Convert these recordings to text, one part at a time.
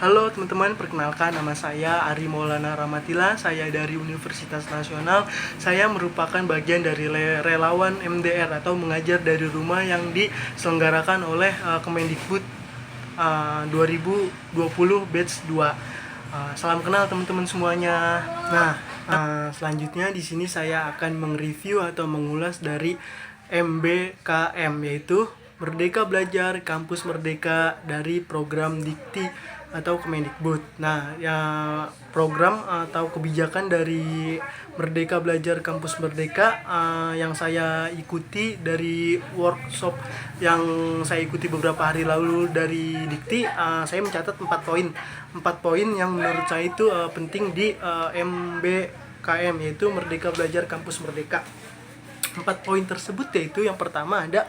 Halo teman-teman, perkenalkan nama saya Ari Maulana Ramatila. Saya dari Universitas Nasional. Saya merupakan bagian dari relawan MDR atau mengajar dari rumah yang diselenggarakan oleh Kemendikbud 2020 batch 2. Salam kenal teman-teman semuanya. Nah, selanjutnya di sini saya akan mereview atau mengulas dari MBKM, yaitu Merdeka Belajar Kampus Merdeka dari program Dikti atau Kemendikbud. Nah, ya, program atau kebijakan dari Merdeka Belajar Kampus Merdeka yang saya ikuti dari workshop yang saya ikuti beberapa hari lalu dari Dikti, saya mencatat 4 poin. 4 poin yang menurut saya itu penting di MBKM, yaitu Merdeka Belajar Kampus Merdeka. 4 poin tersebut yaitu yang pertama ada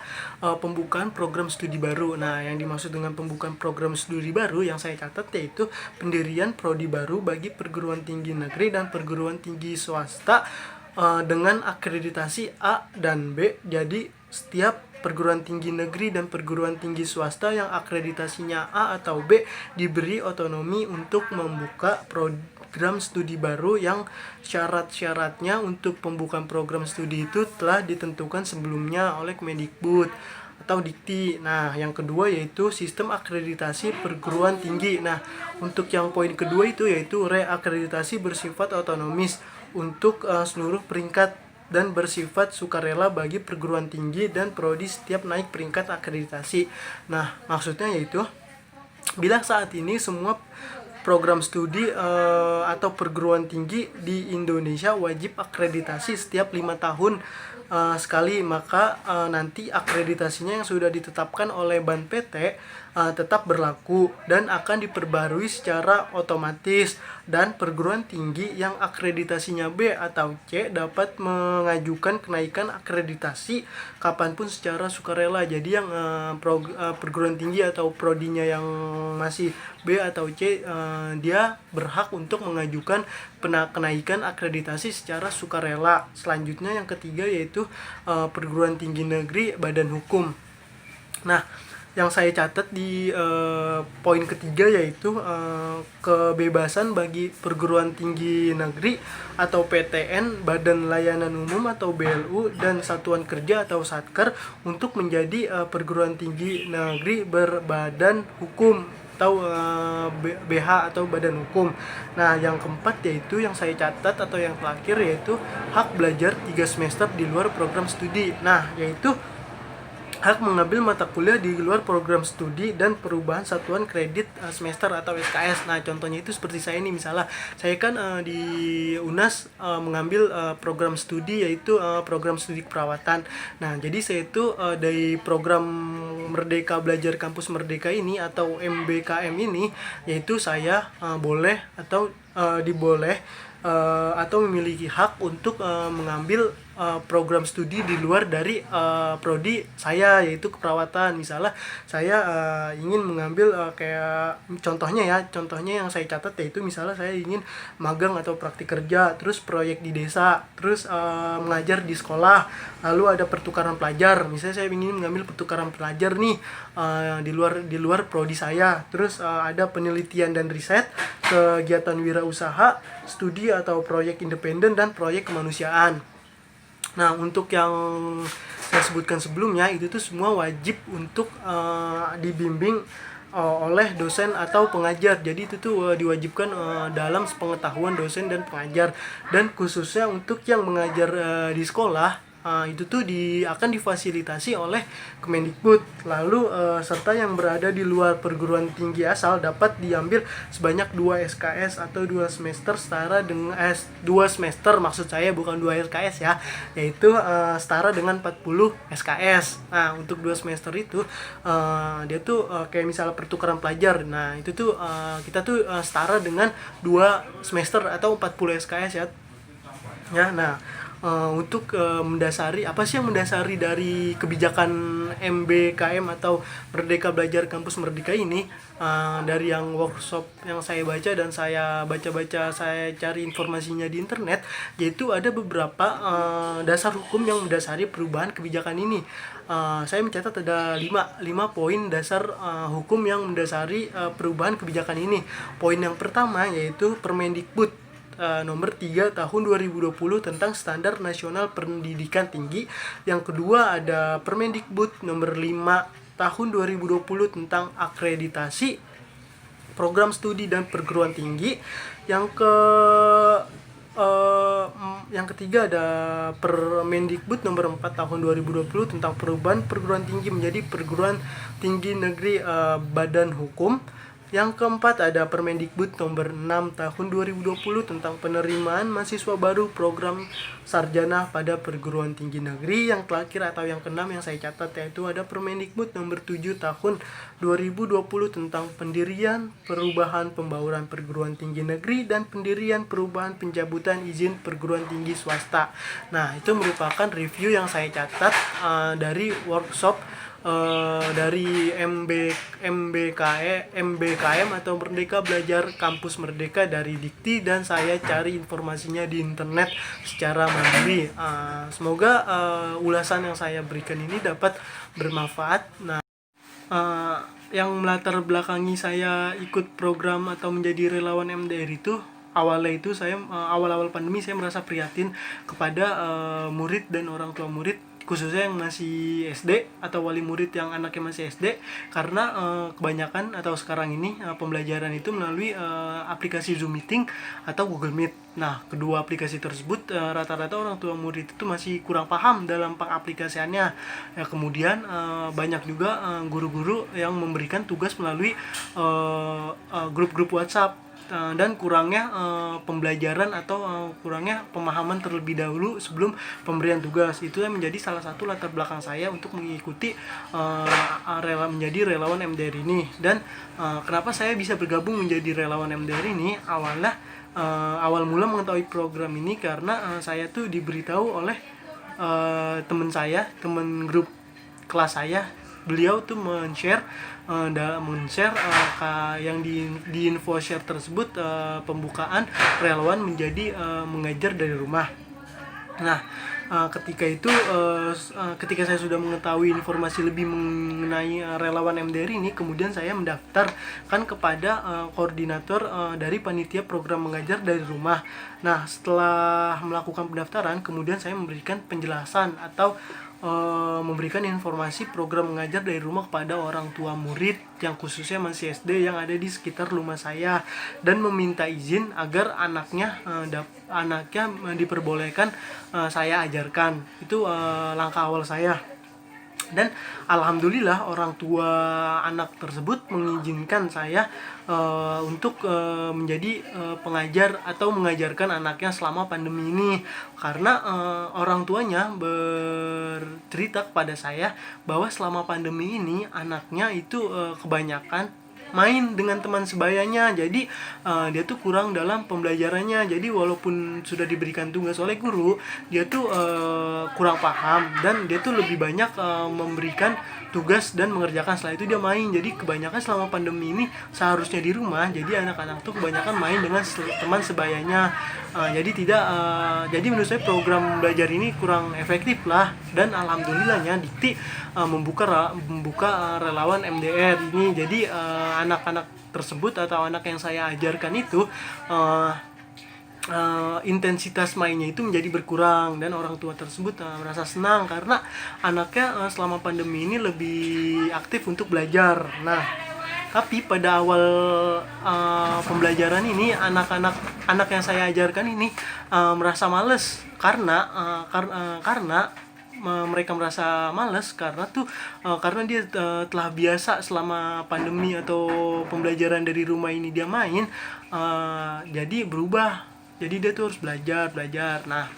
pembukaan program studi baru. Nah, yang dimaksud dengan pembukaan program studi baru yang saya catat yaitu pendirian prodi baru bagi perguruan tinggi negeri dan perguruan tinggi swasta dengan akreditasi A dan B. Jadi setiap perguruan tinggi negeri dan perguruan tinggi swasta yang akreditasinya A atau B diberi otonomi untuk membuka program studi baru yang syarat-syaratnya untuk pembukaan program studi itu telah ditentukan sebelumnya oleh Kemendikbud atau Dikti. Nah, yang kedua yaitu sistem akreditasi perguruan tinggi. Nah, untuk yang poin kedua itu yaitu reakreditasi bersifat otonomis untuk seluruh peringkat dan bersifat sukarela bagi perguruan tinggi dan prodi setiap naik peringkat akreditasi. Nah, maksudnya yaitu bila saat ini semua program studi atau perguruan tinggi di Indonesia wajib akreditasi setiap 5 tahun sekali, maka nanti akreditasinya yang sudah ditetapkan oleh Ban PT tetap berlaku dan akan diperbarui secara otomatis, dan perguruan tinggi yang akreditasinya B atau C dapat mengajukan kenaikan akreditasi kapanpun secara sukarela. Jadi yang perguruan tinggi atau prodinya yang masih B atau C dia berhak untuk mengajukan kenaikan akreditasi secara sukarela. Selanjutnya yang ketiga yaitu perguruan tinggi negeri badan hukum. Nah, yang saya catat di poin ketiga yaitu kebebasan bagi perguruan tinggi negeri atau PTN, Badan Layanan Umum atau BLU, dan Satuan Kerja atau Satker untuk menjadi perguruan tinggi negeri berbadan hukum atau BH atau badan hukum. Nah, yang keempat yaitu yang saya catat atau yang terakhir yaitu hak belajar 3 semester di luar program studi. Nah, yaitu hak mengambil mata kuliah di luar program studi dan perubahan satuan kredit semester atau SKS. Nah, contohnya itu seperti saya ini, misalnya saya kan di UNAS mengambil program studi yaitu program studi keperawatan. Nah, jadi saya itu dari program Merdeka Belajar Kampus Merdeka ini atau MBKM ini, yaitu saya boleh atau diboleh atau memiliki hak untuk mengambil program studi di luar dari prodi saya yaitu keperawatan. Misalnya saya ingin mengambil kayak contohnya yang saya catat yaitu misalnya saya ingin magang atau praktik kerja, terus proyek di desa, terus mengajar di sekolah, lalu ada pertukaran pelajar. Misalnya saya ingin mengambil pertukaran pelajar nih di luar prodi saya, terus ada penelitian dan riset, kegiatan wirausaha, studi atau proyek independen, dan proyek kemanusiaan. Nah, untuk yang saya sebutkan sebelumnya itu tuh semua wajib untuk dibimbing oleh dosen atau pengajar. Jadi itu tuh diwajibkan dalam sepengetahuan dosen dan pengajar. Dan khususnya untuk yang mengajar di sekolah, itu tuh akan difasilitasi oleh Kemendikbud. Lalu serta yang berada di luar perguruan tinggi asal dapat diambil sebanyak 2 SKS atau 2 semester setara dengan 2 semester, maksud saya bukan 2 SKS ya, yaitu setara dengan 40 SKS. Nah, untuk 2 semester itu dia tuh kayak misalnya pertukaran pelajar. Nah, itu tuh kita tuh setara dengan 2 semester atau 40 SKS ya. Nah, untuk mendasari apa sih yang mendasari dari kebijakan MBKM atau Merdeka Belajar Kampus Merdeka ini. Dari yang workshop yang saya baca dan saya baca-baca, saya cari informasinya di internet, yaitu ada beberapa dasar hukum yang mendasari perubahan kebijakan ini. Saya mencatat ada 5 poin dasar hukum yang mendasari perubahan kebijakan ini. Poin yang pertama yaitu Permendikbud nomor 3 tahun 2020 tentang Standar Nasional Pendidikan Tinggi. Yang kedua ada Permendikbud nomor 5 tahun 2020 tentang akreditasi program studi dan perguruan tinggi. Yang ketiga ada Permendikbud nomor 4 tahun 2020 tentang perubahan perguruan tinggi menjadi perguruan tinggi negeri badan hukum. Yang keempat ada Permendikbud nomor 6 tahun 2020 tentang penerimaan mahasiswa baru program sarjana pada perguruan tinggi negeri. Yang terakhir atau yang keenam yang saya catat yaitu ada Permendikbud nomor 7 tahun 2020 tentang pendirian, perubahan, pembauran perguruan tinggi negeri dan pendirian, perubahan, pencabutan izin perguruan tinggi swasta. Nah, itu merupakan review yang saya catat dari workshop dari MBKM atau Merdeka Belajar Kampus Merdeka dari Dikti, dan saya cari informasinya di internet secara mandiri. Semoga ulasan yang saya berikan ini dapat bermanfaat. Nah, yang melatar belakangi saya ikut program atau menjadi relawan MDR itu, awalnya itu saya awal-awal pandemi saya merasa prihatin kepada murid dan orang tua murid, khususnya yang masih SD atau wali murid yang anaknya masih SD, karena kebanyakan atau sekarang ini pembelajaran itu melalui aplikasi Zoom Meeting atau Google Meet. Nah, kedua aplikasi tersebut rata-rata orang tua murid itu masih kurang paham dalam pengaplikasiannya. Ya, kemudian banyak juga guru-guru yang memberikan tugas melalui grup-grup WhatsApp. Dan kurangnya pembelajaran atau kurangnya pemahaman terlebih dahulu sebelum pemberian tugas. Itu yang menjadi salah satu latar belakang saya untuk mengikuti menjadi relawan MDR ini. Dan kenapa saya bisa bergabung menjadi relawan MDR ini, awal mula mengetahui program ini karena saya tuh diberitahu oleh teman grup kelas saya. Beliau tuh men-share yang di info share tersebut, pembukaan relawan menjadi mengajar dari rumah. Nah, ketika saya sudah mengetahui informasi lebih mengenai relawan MDR ini, kemudian saya mendaftarkan kepada koordinator dari panitia program mengajar dari rumah. Nah, setelah melakukan pendaftaran, kemudian saya memberikan penjelasan atau memberikan informasi program mengajar dari rumah kepada orang tua murid yang khususnya masih SD yang ada di sekitar rumah saya, dan meminta izin agar anaknya diperbolehkan saya ajarkan. Itu langkah awal saya. Dan alhamdulillah orang tua anak tersebut mengizinkan saya untuk menjadi pengajar atau mengajarkan anaknya selama pandemi ini, karena orang tuanya bercerita kepada saya bahwa selama pandemi ini anaknya itu kebanyakan main dengan teman sebayanya. Jadi dia tuh kurang dalam pembelajarannya. Jadi walaupun sudah diberikan tugas oleh guru, dia tuh kurang paham, dan dia tuh lebih banyak memberikan tugas dan mengerjakan, setelah itu dia main. Jadi kebanyakan selama pandemi ini seharusnya di rumah, jadi anak-anak tuh kebanyakan main dengan teman sebayanya. Jadi menurut saya program belajar ini kurang efektif lah. Dan alhamdulillahnya Dikti membuka relawan MDR ini. Jadi anak-anak tersebut atau anak yang saya ajarkan itu intensitas mainnya itu menjadi berkurang, dan orang tua tersebut merasa senang karena anaknya selama pandemi ini lebih aktif untuk belajar. Nah, tapi pada awal pembelajaran ini anak yang saya ajarkan ini merasa malas karena mereka merasa malas karena dia telah biasa selama pandemi atau pembelajaran dari rumah ini dia main, jadi berubah. Jadi dia tuh harus belajar. Nah,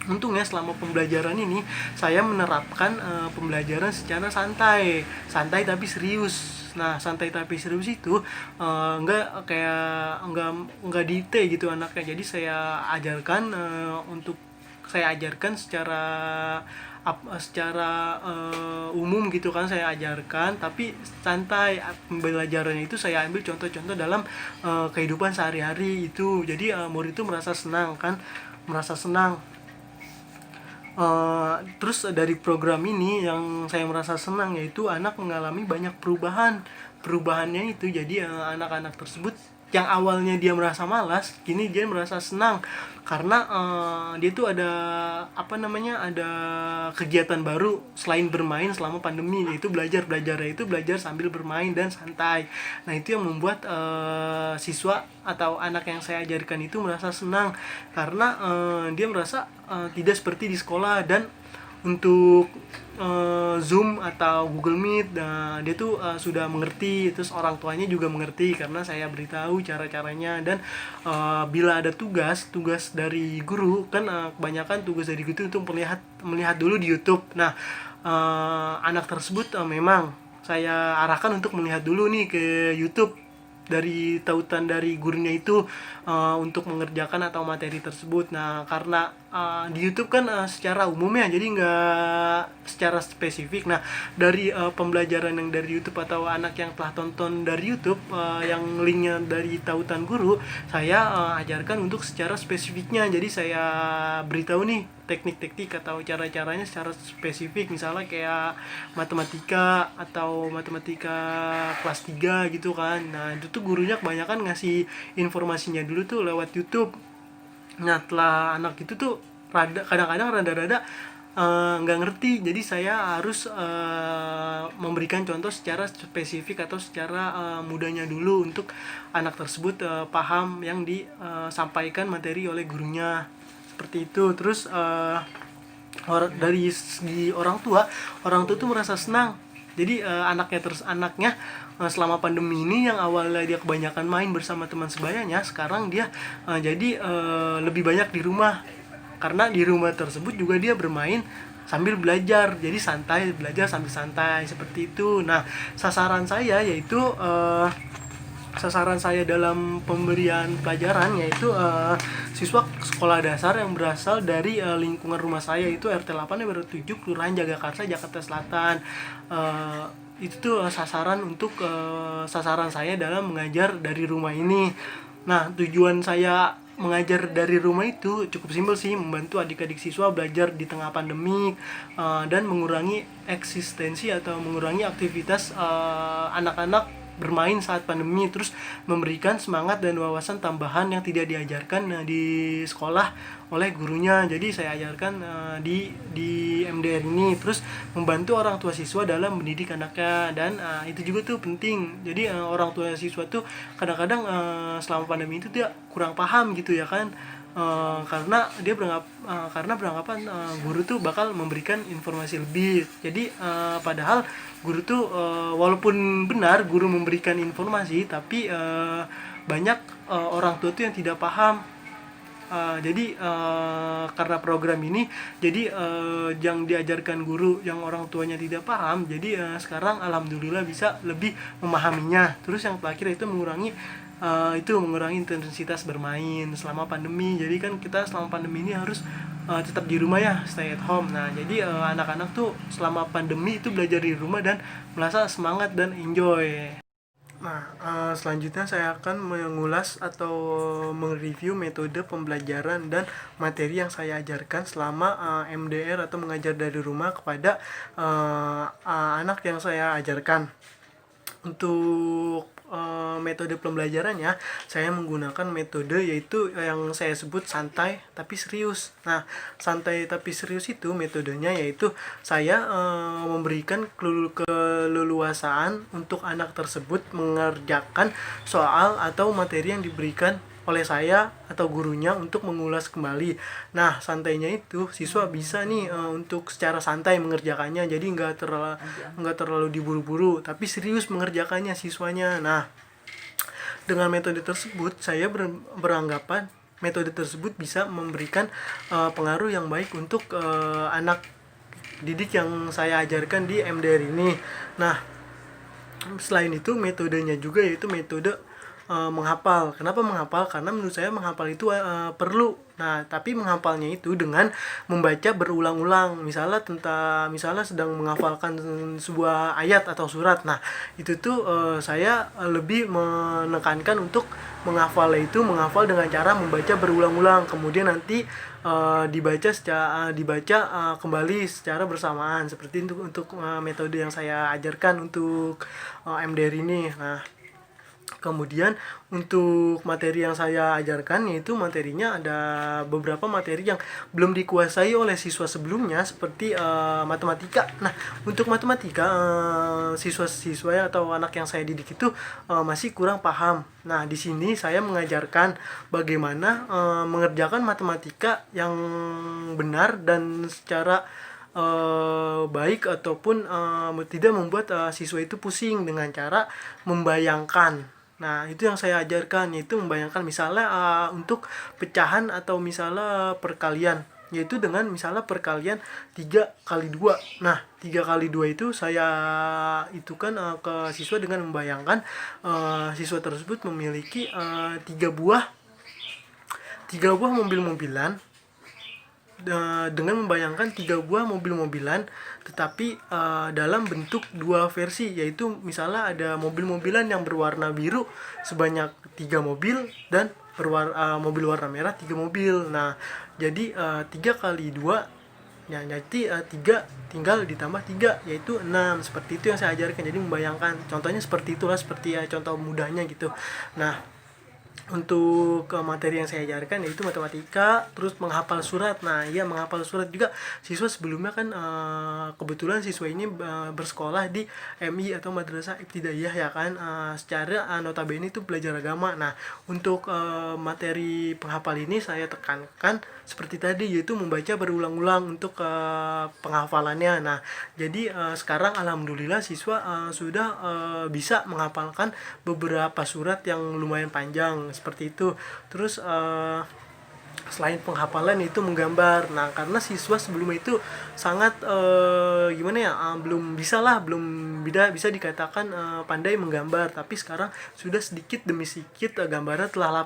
untungnya selama pembelajaran ini saya menerapkan pembelajaran secara santai tapi serius. Nah, santai tapi serius itu enggak dite gitu anaknya. Jadi saya ajarkan untuk saya ajarkan secara umum gitu kan, saya ajarkan, tapi santai. Pembelajarannya itu saya ambil contoh-contoh dalam kehidupan sehari-hari itu. Jadi murid itu merasa senang kan, merasa senang. Terus dari program ini yang saya merasa senang yaitu anak mengalami banyak perubahannya itu. Jadi anak-anak tersebut yang awalnya dia merasa malas, kini dia merasa senang karena dia tuh ada ada kegiatan baru selain bermain selama pandemi, yaitu belajarnya itu belajar sambil bermain dan santai. Nah, itu yang membuat siswa atau anak yang saya ajarkan itu merasa senang karena dia merasa tidak seperti di sekolah. Dan untuk Zoom atau Google Meet, dia tuh sudah mengerti, terus orang tuanya juga mengerti karena saya beritahu cara-caranya. Dan bila ada tugas dari guru kan, kebanyakan tugas dari guru itu untuk melihat dulu di YouTube. Nah, anak tersebut memang saya arahkan untuk melihat dulu nih ke YouTube dari tautan dari gurunya itu untuk mengerjakan atau materi tersebut. Nah, karena di YouTube kan secara umum ya, jadi nggak secara spesifik. Nah, dari pembelajaran yang dari YouTube atau anak yang telah tonton dari YouTube yang linknya dari tautan guru, saya ajarkan untuk secara spesifiknya. Jadi saya beritahu nih teknik-teknik atau cara-caranya secara spesifik, misalnya kayak matematika atau matematika kelas 3 gitu kan. Nah, itu tuh gurunya kebanyakan ngasih informasinya dulu tuh lewat YouTube. Nah, setelah anak itu tuh kadang-kadang rada-rada nggak ngerti, jadi saya harus memberikan contoh secara spesifik atau secara mudahnya dulu untuk anak tersebut paham yang disampaikan materi oleh gurunya, seperti itu. Terus dari segi orang tua tuh merasa senang. Jadi anaknya selama pandemi ini yang awalnya dia kebanyakan main bersama teman sebayanya, sekarang dia jadi lebih banyak di rumah, karena di rumah tersebut juga dia bermain sambil belajar, jadi santai, belajar sambil santai, seperti itu. Nah, sasaran saya dalam pemberian pelajaran yaitu siswa sekolah dasar yang berasal dari lingkungan rumah saya, itu RT 8 RW 7 Kelurahan Jagakarsa, Jakarta Selatan. Itu tuh sasaran saya dalam mengajar dari rumah ini. Nah, tujuan saya mengajar dari rumah itu cukup simpel sih, membantu adik-adik siswa belajar di tengah pandemi dan mengurangi eksistensi atau mengurangi aktivitas anak-anak bermain saat pandemi, terus memberikan semangat dan wawasan tambahan yang tidak diajarkan di sekolah oleh gurunya. Jadi saya ajarkan di MDR ini, terus membantu orang tua siswa dalam mendidik anaknya. Dan itu juga tuh penting. Jadi orang tua siswa tuh kadang-kadang selama pandemi itu dia kurang paham gitu ya kan. Karena beranggapan guru tuh bakal memberikan informasi lebih. Jadi padahal guru tuh walaupun benar guru memberikan informasi, tapi banyak orang tua tuh yang tidak paham. Jadi karena program ini, jadi yang diajarkan guru yang orang tuanya tidak paham, jadi sekarang alhamdulillah bisa lebih memahaminya. Terus yang terakhir itu mengurangi intensitas bermain selama pandemi. Jadi kan kita selama pandemi ini harus tetap di rumah ya, stay at home. Nah, jadi anak-anak tuh selama pandemi itu belajar di rumah dan merasa semangat dan enjoy. Nah, selanjutnya saya akan mengulas atau mereview metode pembelajaran dan materi yang saya ajarkan selama MDR atau mengajar dari rumah kepada anak yang saya ajarkan. Untuk metode pembelajarannya, saya menggunakan metode yaitu yang saya sebut santai tapi serius. Nah, santai tapi serius itu metodenya yaitu saya memberikan keleluasaan untuk anak tersebut mengerjakan soal atau materi yang diberikan oleh saya atau gurunya untuk mengulas kembali. Nah, santainya itu siswa bisa nih untuk secara santai mengerjakannya, jadi nggak terlalu diburu-buru, tapi serius mengerjakannya siswanya. Nah, dengan metode tersebut saya beranggapan metode tersebut bisa memberikan pengaruh yang baik untuk anak didik yang saya ajarkan di MDR ini. Nah, selain itu metodenya juga yaitu metode menghafal. Kenapa menghafal? Karena menurut saya menghafal itu perlu. Nah, tapi menghafalnya itu dengan membaca berulang-ulang. Misalnya sedang menghafalkan sebuah ayat atau surat. Nah, itu tuh saya lebih menekankan untuk menghafal dengan cara membaca berulang-ulang. Kemudian nanti dibaca kembali secara bersamaan. Seperti untuk metode yang saya ajarkan untuk MDR ini. Nah, kemudian untuk materi yang saya ajarkan, yaitu materinya ada beberapa materi yang belum dikuasai oleh siswa sebelumnya, seperti matematika. Nah, untuk matematika siswa-siswa atau anak yang saya didik itu masih kurang paham. Nah, di sini saya mengajarkan bagaimana mengerjakan matematika yang benar dan secara baik, ataupun tidak membuat siswa itu pusing dengan cara membayangkan. Nah, itu yang saya ajarkan, yaitu membayangkan misalnya untuk pecahan atau misalnya perkalian, yaitu dengan misalnya perkalian 3 kali 2. Nah, 3 kali 2 itu saya itukan ke siswa dengan membayangkan siswa tersebut memiliki 3 buah mobil-mobilan, dengan membayangkan 3 buah mobil-mobilan, tetapi dalam bentuk 2 versi, yaitu misalnya ada mobil-mobilan yang berwarna biru sebanyak 3 mobil, dan mobil warna merah 3 mobil. Nah, jadi 3 kali 2, ya, nanti 3 tinggal ditambah 3, yaitu 6. Seperti itu yang saya ajarkan. Jadi membayangkan, contohnya seperti itulah, seperti contoh mudahnya gitu. Nah, untuk materi yang saya ajarkan yaitu matematika, terus menghafal surat. Nah, iya, menghafal surat juga siswa sebelumnya kan kebetulan siswa ini bersekolah di MI atau Madrasah Ibtidaiyah, ya kan, secara notabene itu belajar agama. Nah, untuk materi penghafal ini saya tekankan seperti tadi, yaitu membaca berulang-ulang untuk penghafalannya. Nah, jadi sekarang alhamdulillah siswa sudah bisa menghafalkan beberapa surat yang lumayan panjang seperti itu. Terus selain penghafalan itu menggambar. Nah, karena siswa sebelumnya itu sangat gimana ya, belum bisa dikatakan pandai menggambar, tapi sekarang sudah sedikit demi sedikit gambarnya telah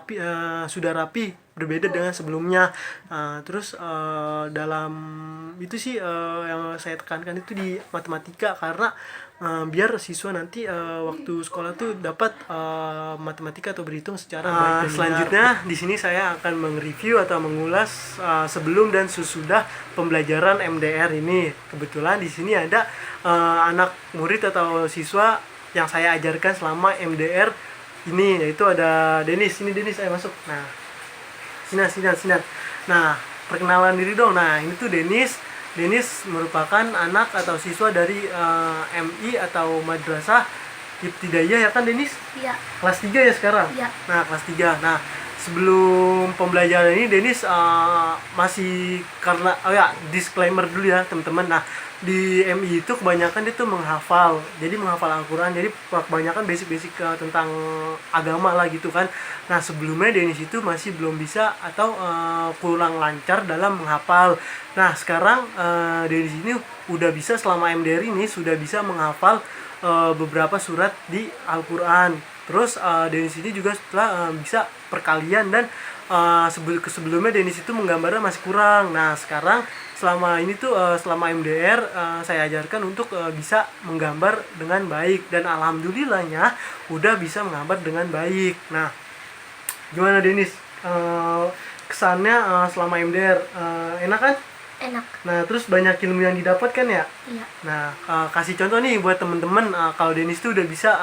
sudah rapi, berbeda dengan sebelumnya. Terus dalam itu sih yang saya tekankan itu di matematika, karena biar siswa nanti waktu sekolah tuh dapat matematika atau berhitung secara baik. Selanjutnya di sini saya akan mereview atau mengulas sebelum dan sesudah pembelajaran MDR ini. Kebetulan di sini ada anak murid atau siswa yang saya ajarkan selama MDR ini, yaitu ada Denis. Ini Denis, saya masuk. Nah, Sinan. Nah, perkenalan diri dong. Nah, ini tuh Denis merupakan anak atau siswa dari MI atau Madrasah Ibtidaiyah, ya kan Denis? Iya. Kelas 3 ya sekarang? Iya. Nah, kelas 3. Nah, sebelum pembelajaran ini Denis masih, karena disclaimer dulu ya teman-teman. Nah, di MI itu kebanyakan itu menghafal, jadi menghafal Al-Quran, jadi kebanyakan basic-basic tentang agama lah gitu kan. Nah, sebelumnya Denis itu masih belum bisa atau kurang lancar dalam menghafal. Nah, sekarang Denis ini udah bisa, selama MDR ini sudah bisa menghafal beberapa surat di Al-Quran. Terus Denis ini juga setelah bisa perkalian, dan sebelumnya Denis itu menggambarnya masih kurang. Nah, sekarang selama MDR saya ajarkan untuk bisa menggambar dengan baik, dan alhamdulillahnya udah bisa menggambar dengan baik. Nah, gimana Denis? Kesannya selama MDR enak kan? Enak. Nah, terus banyak ilmu yang didapatkan ya? Iya. Nah, kasih contoh nih buat temen-temen, kalau Denis tuh udah bisa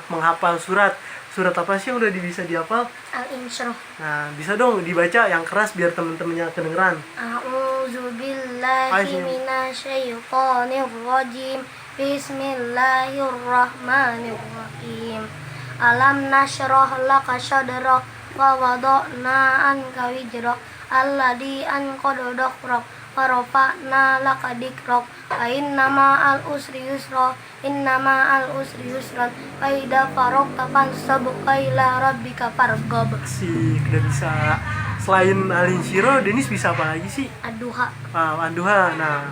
menghafal surat apa sih yang udah bisa dihafal? Al-Insyirah. Nah, bisa dong dibaca yang keras biar temen-temennya kedengeran. A'udzubillahi minasyaitonir rajim. Bismillahirrahmanirrahim. Alam nashrah laka sadrak wa wada'na anka wizrak alladzi anqadha dhahrak wa rafa'na laka dzikrak fa innama al usri yusra innama al usri yusran fa idza faragta fansab ila rabbika farghab. Udah bisa. Selain Al-Insyirah, Denis bisa apa lagi sih? Ad-Duha. Ad-Duha. Nah,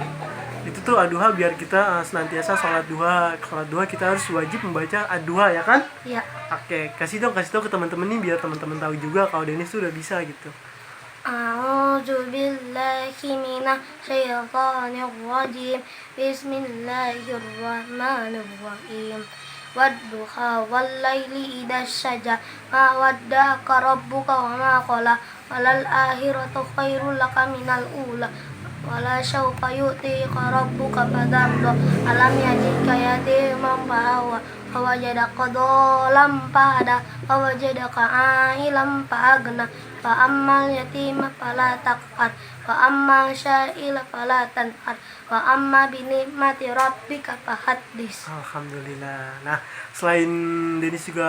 Itu tuh ad-duha biar kita senantiasa sholat duha. Sholat duha kita harus wajib membaca ad-duha ya kan? Iya. Oke, kasih tahu ke teman-teman nih biar teman-teman tahu juga kalau Denis tuh udah bisa gitu. A'udzu billahi minasy syaithanir rajim. Bismillahirrahmanirrahim. Wadduha wal laili idza saja ma wadda'aka rabbuka wa ma qala walal akhiratu khairul laka minal ula wala syaufa yu'tika rabbuka fatarda alam yajidka yatiman fa'awa fawajadaka dhalam fahada fawajadaka a'ilan fa'agna fa'ammal yatima fala taqhar fa'ammal sya'ila fala tanhar fa'amma binikmati rabbika fahaddis. Alhamdulillah. Nah, selain Denis juga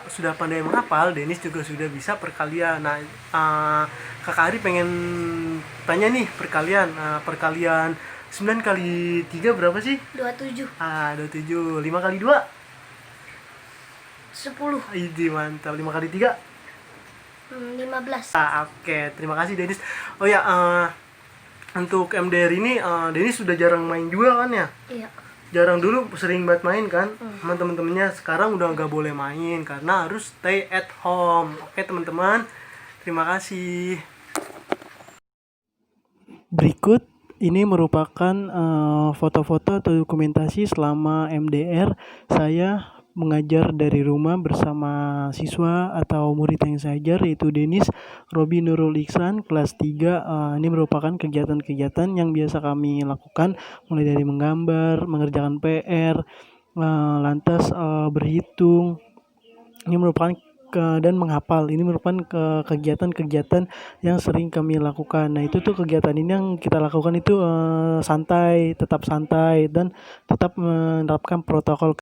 sudah pandai menghafal, Denis juga sudah bisa perkalian. Nah, Kakak Ari pengen tanya nih perkalian 9 kali 3 berapa sih? 27 27. 5 kali 2? 10 Ini mantap. 5 kali 3? 15. Oke, terima kasih Denis. Oh ya, untuk MDR ini Denis sudah jarang main juga kan ya? Iya. Jarang, dulu sering banget main kan sama temen-temennya. Sekarang udah nggak boleh main karena harus stay at home. Oke teman-teman, terima kasih. Berikut ini merupakan foto-foto atau dokumentasi selama MDR saya mengajar dari rumah bersama siswa atau murid yang saya ajar, yaitu Denis Robi Nurul Iksan kelas 3. Ini merupakan kegiatan-kegiatan yang biasa kami lakukan, mulai dari menggambar, mengerjakan PR, lantas berhitung. Ini merupakan dan menghafal. Ini merupakan kegiatan-kegiatan yang sering kami lakukan. Nah, itu tuh kegiatan ini yang kita lakukan itu santai, tetap santai dan tetap menerapkan protokol